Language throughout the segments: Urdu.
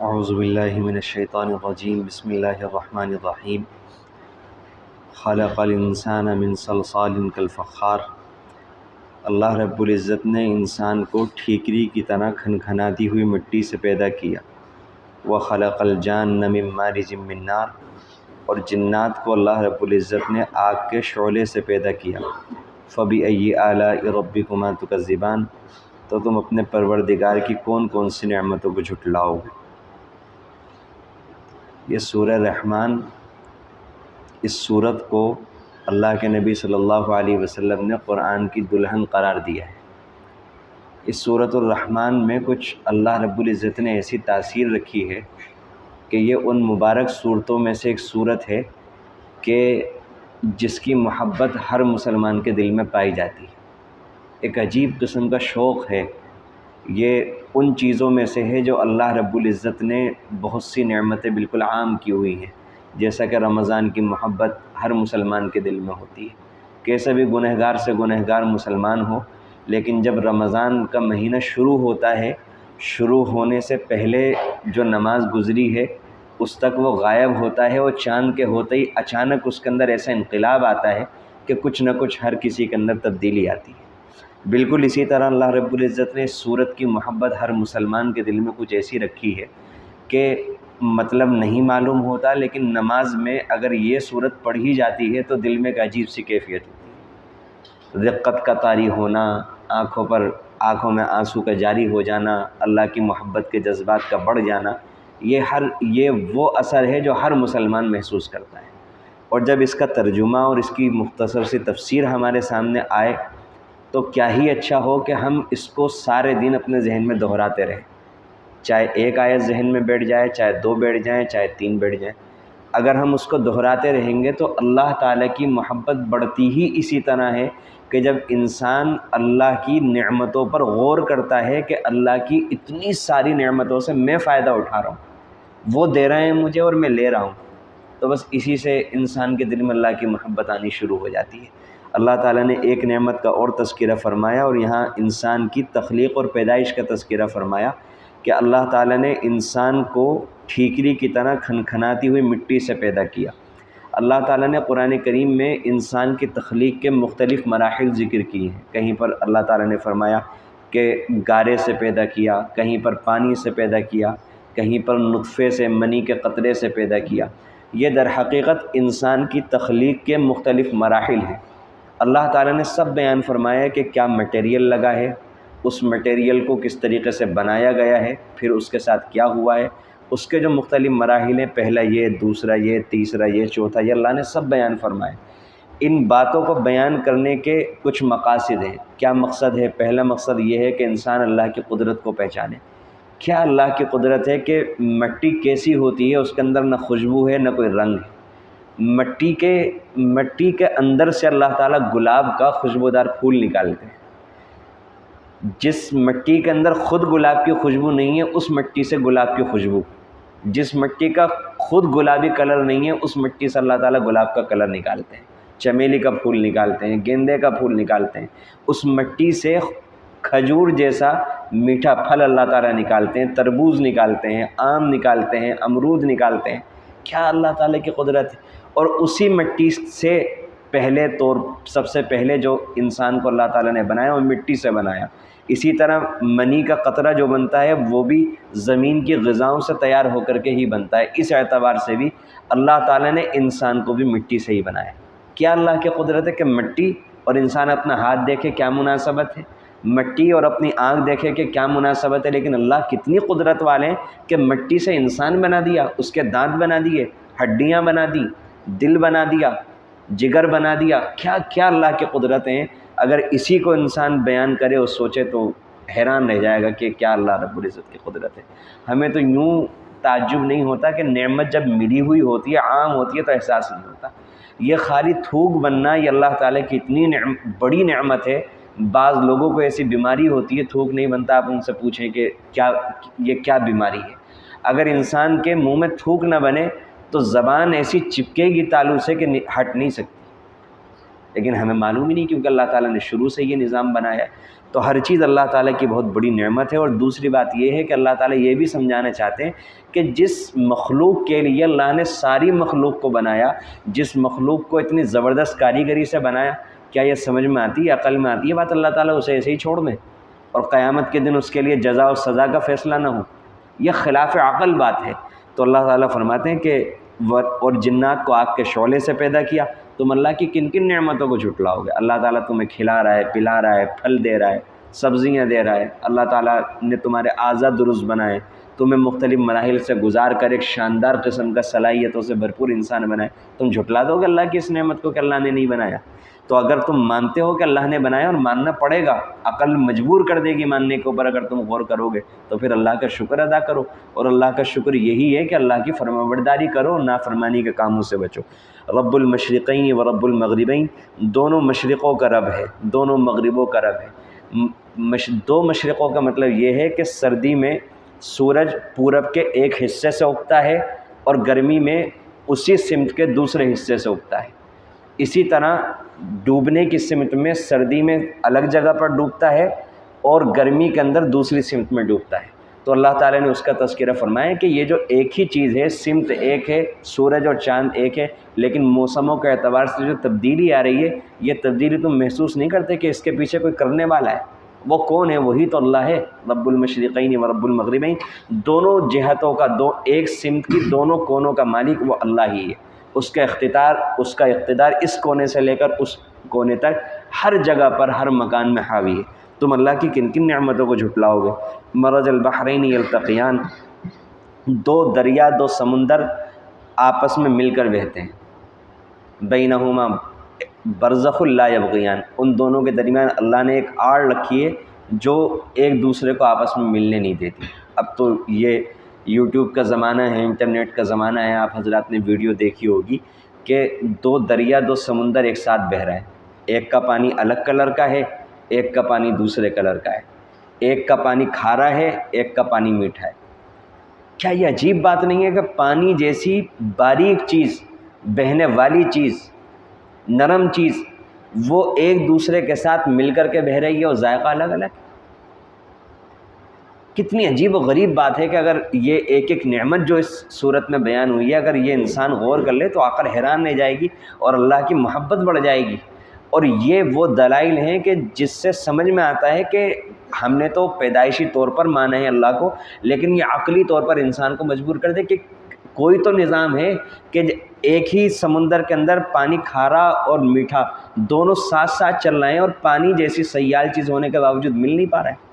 اعوذ باللہ من الشیطان الرجیم بسم اللہ الرحمن الرحیم خلق الانسان من صلصال کالفخار۔ اللہ رب العزت نے انسان کو ٹھیکری کی طرح کھنکھناتی ہوئی مٹی سے پیدا کیا۔ وخلق الجان من مارج من نار، اور جنات کو اللہ رب العزت نے آگ کے شعلے سے پیدا کیا۔ فبأي آلاء ربكما تكذبان، تو تم اپنے پروردگار کی کون کون سی نعمتوں کو جھٹلاؤ گے۔ یہ سورہ رحمان، اس سورت کو اللہ کے نبی صلی اللہ علیہ وسلم نے قرآن کی دلہن قرار دیا ہے۔ اس سورۃ الرحمن میں کچھ اللہ رب العزت نے ایسی تاثیر رکھی ہے کہ یہ ان مبارک صورتوں میں سے ایک صورت ہے کہ جس کی محبت ہر مسلمان کے دل میں پائی جاتی ہے۔ ایک عجیب قسم کا شوق ہے، یہ ان چیزوں میں سے ہے جو اللہ رب العزت نے بہت سی نعمتیں بالکل عام کی ہوئی ہیں، جیسا کہ رمضان کی محبت ہر مسلمان کے دل میں ہوتی ہے۔ کیسے بھی گنہگار سے گنہگار مسلمان ہو، لیکن جب رمضان کا مہینہ شروع ہوتا ہے، شروع ہونے سے پہلے جو نماز گزری ہے اس تک وہ غائب ہوتا ہے، اور چاند کے ہوتے ہی اچانک اس کے اندر ایسا انقلاب آتا ہے کہ کچھ نہ کچھ ہر کسی کے اندر تبدیلی آتی ہے۔ بالکل اسی طرح اللہ رب العزت نے اس سورت کی محبت ہر مسلمان کے دل میں کچھ ایسی رکھی ہے کہ مطلب نہیں معلوم ہوتا، لیکن نماز میں اگر یہ سورت پڑھی جاتی ہے تو دل میں ایک عجیب سی کیفیت ہوتی ہے۔ رقت کا طاری ہونا، آنکھوں میں آنسو کا جاری ہو جانا، اللہ کی محبت کے جذبات کا بڑھ جانا، یہ وہ اثر ہے جو ہر مسلمان محسوس کرتا ہے۔ اور جب اس کا ترجمہ اور اس کی مختصر سی تفسیر ہمارے سامنے آئے تو کیا ہی اچھا ہو کہ ہم اس کو سارے دن اپنے ذہن میں دہراتے رہیں، چاہے ایک آیت ذہن میں بیٹھ جائے، چاہے 2 بیٹھ جائیں، چاہے 3 بیٹھ جائیں۔ اگر ہم اس کو دہراتے رہیں گے تو اللہ تعالیٰ کی محبت بڑھتی ہی اسی طرح ہے کہ جب انسان اللہ کی نعمتوں پر غور کرتا ہے کہ اللہ کی اتنی ساری نعمتوں سے میں فائدہ اٹھا رہا ہوں، وہ دے رہے ہیں مجھے اور میں لے رہا ہوں، تو بس اسی سے انسان کے دل میں اللہ کی محبت آنی شروع ہو جاتی ہے۔ اللہ تعالیٰ نے ایک نعمت کا اور تذکرہ فرمایا، اور یہاں انسان کی تخلیق اور پیدائش کا تذکرہ فرمایا کہ اللہ تعالیٰ نے انسان کو ٹھیکری کی طرح کھنکھناتی ہوئی مٹی سے پیدا کیا۔ اللہ تعالیٰ نے قرآن کریم میں انسان کی تخلیق کے مختلف مراحل ذکر کیے ہیں۔ کہیں پر اللہ تعالیٰ نے فرمایا کہ گارے سے پیدا کیا، کہیں پر پانی سے پیدا کیا، کہیں پر نطفے سے، منی کے قطرے سے پیدا کیا۔ یہ در حقیقت انسان کی تخلیق کے مختلف مراحل ہیں۔ اللہ تعالیٰ نے سب بیان فرمایا کہ کیا مٹیریل لگا ہے، اس مٹیریل کو کس طریقے سے بنایا گیا ہے، پھر اس کے ساتھ کیا ہوا ہے، اس کے جو مختلف مراحل ہیں، پہلا یہ، دوسرا یہ، تیسرا یہ، چوتھا یہ، اللہ نے سب بیان فرمائے۔ ان باتوں کو بیان کرنے کے کچھ مقاصد ہیں۔ کیا مقصد ہے؟ پہلا مقصد یہ ہے کہ انسان اللہ کی قدرت کو پہچانے۔ کیا اللہ کی قدرت ہے کہ مٹی کیسی ہوتی ہے، اس کے اندر نہ خوشبو ہے نہ کوئی رنگ ہے۔ مٹی کے اندر سے اللہ تعالیٰ گلاب کا خوشبودار پھول نکالتے ہیں۔ جس مٹی کے اندر خود گلاب کی خوشبو نہیں ہے، اس مٹی سے گلاب کی خوشبو، جس مٹی کا خود گلابی کلر نہیں ہے، اس مٹی سے اللہ تعالیٰ گلاب کا کلر نکالتے ہیں، چمیلی کا پھول نکالتے ہیں، گیندے کا پھول نکالتے ہیں، اس مٹی سے کھجور جیسا میٹھا پھل اللہ تعالیٰ نکالتے ہیں، تربوز نکالتے ہیں، آم نکالتے ہیں، امرود نکالتے ہیں۔ کیا اللہ تعالیٰ کی قدرت ہے۔ اور اسی مٹی سے سب سے پہلے جو انسان کو اللہ تعالیٰ نے بنایا وہ مٹی سے بنایا۔ اسی طرح منی کا قطرہ جو بنتا ہے وہ بھی زمین کی غذاؤں سے تیار ہو کر کے ہی بنتا ہے۔ اس اعتبار سے بھی اللہ تعالیٰ نے انسان کو بھی مٹی سے ہی بنایا۔ کیا اللہ کی قدرت ہے کہ مٹی اور انسان اپنا ہاتھ دیکھے کیا مناسبت ہے، مٹی اور اپنی آنکھ دیکھے کہ کیا مناسبت ہے، لیکن اللہ کتنی قدرت والے ہیں کہ مٹی سے انسان بنا دیا، اس کے دانت بنا دیے، ہڈیاں بنا دی، دل بنا دیا، جگر بنا دیا۔ کیا کیا اللہ کی قدرتیں ہیں۔ اگر اسی کو انسان بیان کرے اور سوچے تو حیران رہ جائے گا کہ کیا اللہ رب العزت کی قدرت ہے۔ ہمیں تو یوں تعجب نہیں ہوتا کہ نعمت جب ملی ہوئی ہوتی ہے، عام ہوتی ہے، تو احساس نہیں ہوتا۔ یہ خالی تھوک بننا یہ اللہ تعالیٰ کی اتنی بڑی نعمت ہے۔ بعض لوگوں کو ایسی بیماری ہوتی ہے تھوک نہیں بنتا، آپ ان سے پوچھیں کہ یہ کیا بیماری ہے۔ اگر انسان کے منہ میں تھوک نہ بنے تو زبان ایسی چپکے گی تالو سے کہ ہٹ نہیں سکتی، لیکن ہمیں معلوم ہی نہیں، کیونکہ اللہ تعالیٰ نے شروع سے یہ نظام بنایا ہے۔ تو ہر چیز اللہ تعالیٰ کی بہت بڑی نعمت ہے۔ اور دوسری بات یہ ہے کہ اللہ تعالیٰ یہ بھی سمجھانا چاہتے ہیں کہ جس مخلوق کے لیے اللہ نے ساری مخلوق کو بنایا، جس مخلوق کو اتنی زبردست کاریگری سے بنایا، کیا یہ سمجھ میں آتی ہے، عقل میں آتی ہے بات اللہ تعالیٰ اسے ایسے ہی چھوڑ دیں اور قیامت کے دن اس کے لیے جزا و سزا کا فیصلہ نہ ہو؟ یہ خلاف عقل بات ہے۔ تو اللہ تعالیٰ فرماتے ہیں کہ اور جنات کو آگ کے شعلے سے پیدا کیا۔ تم اللہ کی کن کن نعمتوں کو جھٹلاؤ گے؟ اللہ تعالیٰ تمہیں کھلا رہا ہے، پلا رہا ہے، پھل دے رہا ہے، سبزیاں دے رہا ہے، اللہ تعالیٰ نے تمہارے اعضاء درست بنائے، تمہیں مختلف مراحل سے گزار کر ایک شاندار قسم کا صلاحیتوں سے بھرپور انسان بنائے۔ تم جھٹلا دو گے اللہ کی اس نعمت کو کہ اللہ نے نہیں بنایا؟ تو اگر تم مانتے ہو کہ اللہ نے بنایا، اور ماننا پڑے گا، عقل مجبور کر دے گی ماننے کے اوپر، اگر تم غور کرو گے تو پھر اللہ کا شکر ادا کرو۔ اور اللہ کا شکر یہی ہے کہ اللہ کی فرمانبرداری کرو، نافرمانی کے کاموں سے بچو۔ رب المشرقین و رب المغربین، دونوں مشرقوں کا رب ہے، دونوں مغربوں کا رب ہے۔ دو مشرقوں کا مطلب یہ ہے کہ سردی میں سورج پورب کے ایک حصے سے اگتا ہے اور گرمی میں اسی سمت کے دوسرے حصے سے اگتا ہے۔ اسی طرح ڈوبنے کی سمت میں سردی میں الگ جگہ پر ڈوبتا ہے اور گرمی کے اندر دوسری سمت میں ڈوبتا ہے۔ تو اللہ تعالیٰ نے اس کا تذکرہ فرمایا کہ یہ جو ایک ہی چیز ہے، سمت ایک ہے، سورج اور چاند ایک ہے، لیکن موسموں کے اعتبار سے جو تبدیلی آ رہی ہے، یہ تبدیلی تم محسوس نہیں کرتے کہ اس کے پیچھے کوئی کرنے والا ہے؟ وہ کون ہے؟ وہی تو اللہ ہے، رب المشرقین و رب المغربین، دونوں جہتوں کا، ایک سمت کی دونوں کونوں کا مالک وہ اللہ ہی ہے۔ اس کا اقتدار اس کونے سے لے کر اس کونے تک ہر جگہ پر، ہر مکان میں حاوی ہے۔ تم اللہ کی کن کن نعمتوں کو جھٹلاؤ گے؟ مرج البحرین یلتقیان، دو دریا، دو سمندر آپس میں مل کر بہتے ہیں، بینہما برزخ لا یبغیان، ان دونوں کے درمیان اللہ نے ایک آڑ رکھی ہے جو ایک دوسرے کو آپس میں ملنے نہیں دیتی۔ اب تو یہ یوٹیوب کا زمانہ ہے، انٹرنیٹ کا زمانہ ہے، آپ حضرات نے ویڈیو دیکھی ہوگی کہ دو دریا، دو سمندر ایک ساتھ بہہ رہے ہیں، ایک کا پانی الگ کلر کا ہے، ایک کا پانی دوسرے کلر کا ہے، ایک کا پانی کھارا ہے، ایک کا پانی میٹھا ہے۔ کیا یہ عجیب بات نہیں ہے کہ پانی جیسی باریک چیز، بہنے والی چیز، نرم چیز، وہ ایک دوسرے کے ساتھ مل کر کے بہہ رہی ہے اور ذائقہ الگ الگ؟ کتنی عجیب و غریب بات ہے کہ اگر یہ ایک ایک نعمت جو اس صورت میں بیان ہوئی ہے، اگر یہ انسان غور کر لے تو عقل حیران رہ جائے گی اور اللہ کی محبت بڑھ جائے گی۔ اور یہ وہ دلائل ہیں کہ جس سے سمجھ میں آتا ہے کہ ہم نے تو پیدائشی طور پر مانا ہے اللہ کو، لیکن یہ عقلی طور پر انسان کو مجبور کر دے کہ کوئی تو نظام ہے کہ ایک ہی سمندر کے اندر پانی کھارا اور میٹھا دونوں ساتھ ساتھ چل رہے ہیں، اور پانی جیسی سیال چیز ہونے کے باوجود مل نہیں پا رہا ہے۔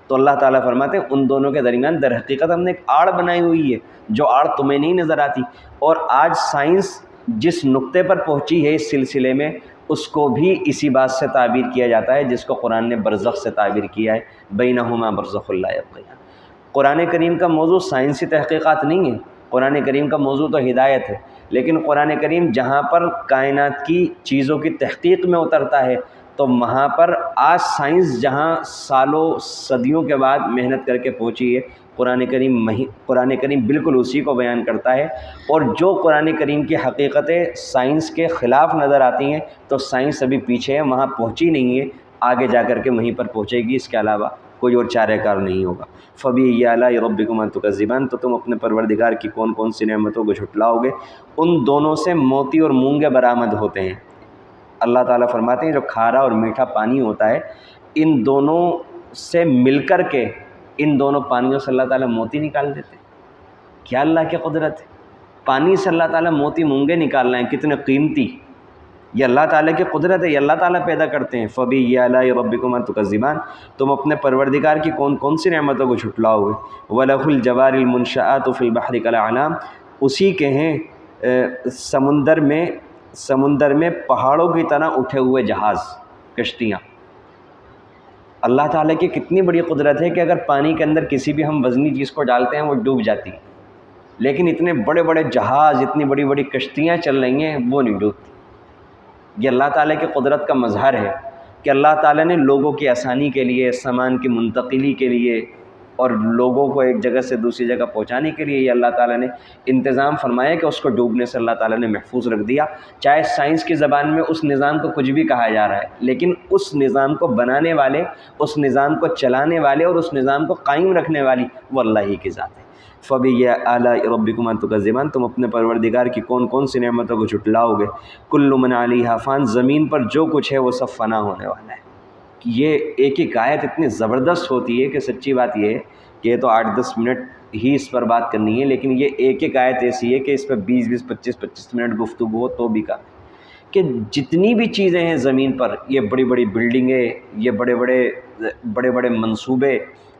تو اللہ تعالیٰ فرماتے ہیں ان دونوں کے درمیان در حقیقت ہم نے ایک آڑ بنائی ہوئی ہے، جو آڑ تمہیں نہیں نظر آتی۔ اور آج سائنس جس نقطے پر پہنچی ہے اس سلسلے میں، اس کو بھی اسی بات سے تعبیر کیا جاتا ہے جس کو قرآن نے برزخ سے تعبیر کیا ہے، بینہما برزخ لا یبغیان۔ قرآن کریم کا موضوع سائنسی تحقیقات نہیں ہے، قرآن کریم کا موضوع تو ہدایت ہے، لیکن قرآن کریم جہاں پر کائنات کی چیزوں کی تحقیق میں اترتا ہے تو وہاں پر آج سائنس جہاں سالوں صدیوں کے بعد محنت کر کے پہنچی ہے، قرآن کریم بالکل اسی کو بیان کرتا ہے۔ اور جو قرآن کریم کی حقیقتیں سائنس کے خلاف نظر آتی ہیں تو سائنس ابھی پیچھے ہے، وہاں پہنچی نہیں ہے، آگے جا کر کے وہیں پر پہنچے گی، اس کے علاوہ کوئی اور چارہ کار نہیں ہوگا۔ فَبِأَيِّ آلَاءِ رَبِّكُمَا تُكَذِّبَانِ، تو تم اپنے پروردگار کی کون کون سی نعمتوں کو جھٹلاؤ گے؟ ان دونوں سے موتی اور مونگے برآمد ہوتے ہیں۔ اللہ تعالیٰ فرماتے ہیں جو کھارا اور میٹھا پانی ہوتا ہے، ان دونوں سے مل کر کے ان دونوں پانیوں سے اللہ تعالیٰ موتی نکال دیتے ہیں۔ کیا اللہ کی قدرت ہے! پانی سے اللہ تعالیٰ موتی مونگے نکال رہے ہیں، کتنے قیمتی! یہ اللہ تعالیٰ کی قدرت ہے، یہ اللہ تعالیٰ پیدا کرتے ہیں۔ فَبِأَيِّ آلَاءِ رَبِّكُمَا تُكَذِّبَانِ، تم اپنے پروردگار کی کون کون سی نعمتوں کو جھٹلاؤ گے؟ وَلَهُ الْجَوَارِ الْمُنشَآتُ فِي الْبَحْرِ كَالْأَعْلَامِ، اسی کے ہیں سمندر میں پہاڑوں کی طرح اٹھے ہوئے جہاز، کشتیاں۔ اللہ تعالیٰ کی کتنی بڑی قدرت ہے کہ اگر پانی کے اندر کسی بھی ہم وزنی چیز کو ڈالتے ہیں وہ ڈوب جاتی ہے، لیکن اتنے بڑے بڑے جہاز، اتنی بڑی بڑی کشتیاں چل رہی ہیں، وہ نہیں ڈوبتی۔ یہ اللہ تعالیٰ کی قدرت کا مظہر ہے کہ اللہ تعالیٰ نے لوگوں کی آسانی کے لیے، سامان کی منتقلی کے لیے، اور لوگوں کو ایک جگہ سے دوسری جگہ پہنچانے کے لیے یہ اللہ تعالیٰ نے انتظام فرمایا کہ اس کو ڈوبنے سے اللہ تعالیٰ نے محفوظ رکھ دیا۔ چاہے سائنس کی زبان میں اس نظام کو کچھ بھی کہا جا رہا ہے، لیکن اس نظام کو بنانے والے، اس نظام کو چلانے والے اور اس نظام کو قائم رکھنے والی وہ اللہ ہی کی ذات ہے۔ فَبِأَيِّ آلَاءِ رَبِّكُمَا تُكَذِّبَانِ، تم اپنے پروردگار کی کون کون سی نعمتوں کو جھٹلاؤ گے۔ کُلُّ مَنْ عَلَيْهَا فان، زمین پر جو کچھ ہے وہ سب فنا ہونے والا ہے۔ یہ ایک ایک آیت اتنی زبردست ہوتی ہے کہ سچی بات یہ ہے کہ یہ تو 8-10 منٹ ہی اس پر بات کرنی ہے، لیکن یہ ایک ایک آیت ایسی ہے کہ اس پہ 20-20 25-25 منٹ گفتگو ہو تو بھی کافی، کہ جتنی بھی چیزیں ہیں زمین پر، یہ بڑی بڑی بلڈنگیں، یہ بڑے بڑے منصوبے،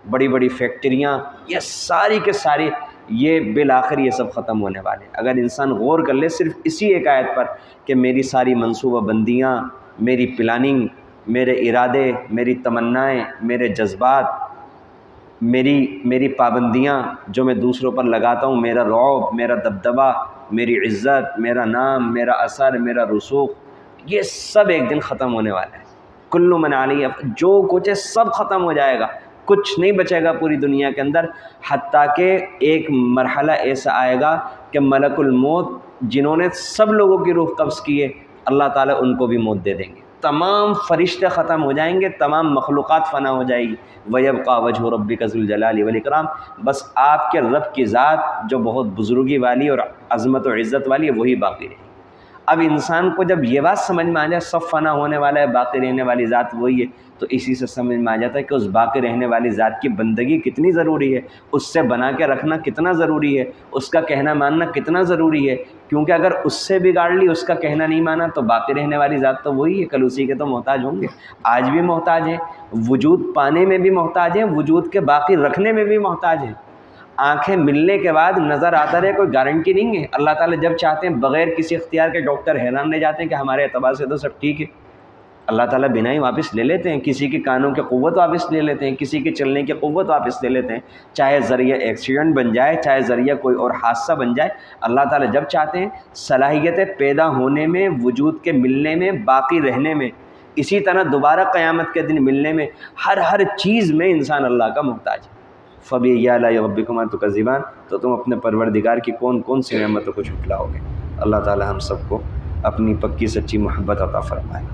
بڑی بڑی فیکٹریاں، یہ ساری کے ساری یہ بالآخر یہ سب ختم ہونے والے ہیں۔ اگر انسان غور کر لے صرف اسی ایک آیت پر کہ میری ساری منصوبہ بندیاں، میری پلاننگ، میرے ارادے، میری تمنائیں، میرے جذبات، میری پابندیاں جو میں دوسروں پر لگاتا ہوں، میرا رعب، میرا دبدبہ، میری عزت، میرا نام، میرا اثر، میرا رسوخ، یہ سب ایک دن ختم ہونے والا ہے۔ کل من علیہ، جو کچھ ہے سب ختم ہو جائے گا، کچھ نہیں بچے گا پوری دنیا کے اندر، حتیٰ کہ ایک مرحلہ ایسا آئے گا کہ ملک الموت جنہوں نے سب لوگوں کی روح قبض کی ہے، اللہ تعالیٰ ان کو بھی موت دے دیں گے، تمام فرشتے ختم ہو جائیں گے، تمام مخلوقات فنا ہو جائے گی۔ وَيَبْقَى وَجْهُ رَبِّكَ ذُو الْجَلَالِ وَالْإِكْرَامِ، بس آپ کے رب کی ذات جو بہت بزرگی والی اور عظمت و عزت والی ہے وہی باقی رہے گی۔ اب انسان کو جب یہ بات سمجھ میں آ جائے سب فنا ہونے والا ہے، باقی رہنے والی ذات وہی ہے، تو اسی سے سمجھ میں آ جاتا ہے کہ اس باقی رہنے والی ذات کی بندگی کتنی ضروری ہے، اس سے بنا کے رکھنا کتنا ضروری ہے، اس کا کہنا ماننا کتنا ضروری ہے، کیونکہ اگر اس سے بگاڑ لی، اس کا کہنا نہیں مانا، تو باقی رہنے والی ذات تو وہی ہے، کل اسی کے تو محتاج ہوں گے۔ آج بھی محتاج ہیں، وجود پانے میں بھی محتاج ہیں، وجود کے باقی رکھنے میں بھی محتاج ہیں۔ آنکھیں ملنے کے بعد نظر آتا رہے کوئی گارنٹی نہیں ہے۔ اللہ تعالیٰ جب چاہتے ہیں بغیر کسی اختیار کے، ڈاکٹر حیران رہ جاتے ہیں کہ ہمارے اعتبار سے تو سب ٹھیک ہے، اللہ تعالیٰ بنا ہی واپس لے لیتے ہیں، کسی کی کانوں کی قوت واپس لے لیتے ہیں، کسی کی چلنے کی قوت واپس لے لیتے ہیں، چاہے ذریعہ ایکسیڈنٹ بن جائے، چاہے ذریعہ کوئی اور حادثہ بن جائے، اللہ تعالیٰ جب چاہتے ہیں صلاحیتیں پیدا ہونے میں، وجود کے ملنے میں، باقی رہنے میں، اسی طرح دوبارہ قیامت کے دن ملنے میں، ہر چیز میں انسان اللہ کا محتاج ہے۔ فَبِأَيِّ آلَاءِ رَبِّكُمَا تُكَذِّبَانِ، تو تم اپنے پروردگار کی کون کون سی نعمتوں کو جھٹلاؤ گے۔ اللہ تعالی ہم سب کو اپنی پکی سچی محبت عطا فرمائے۔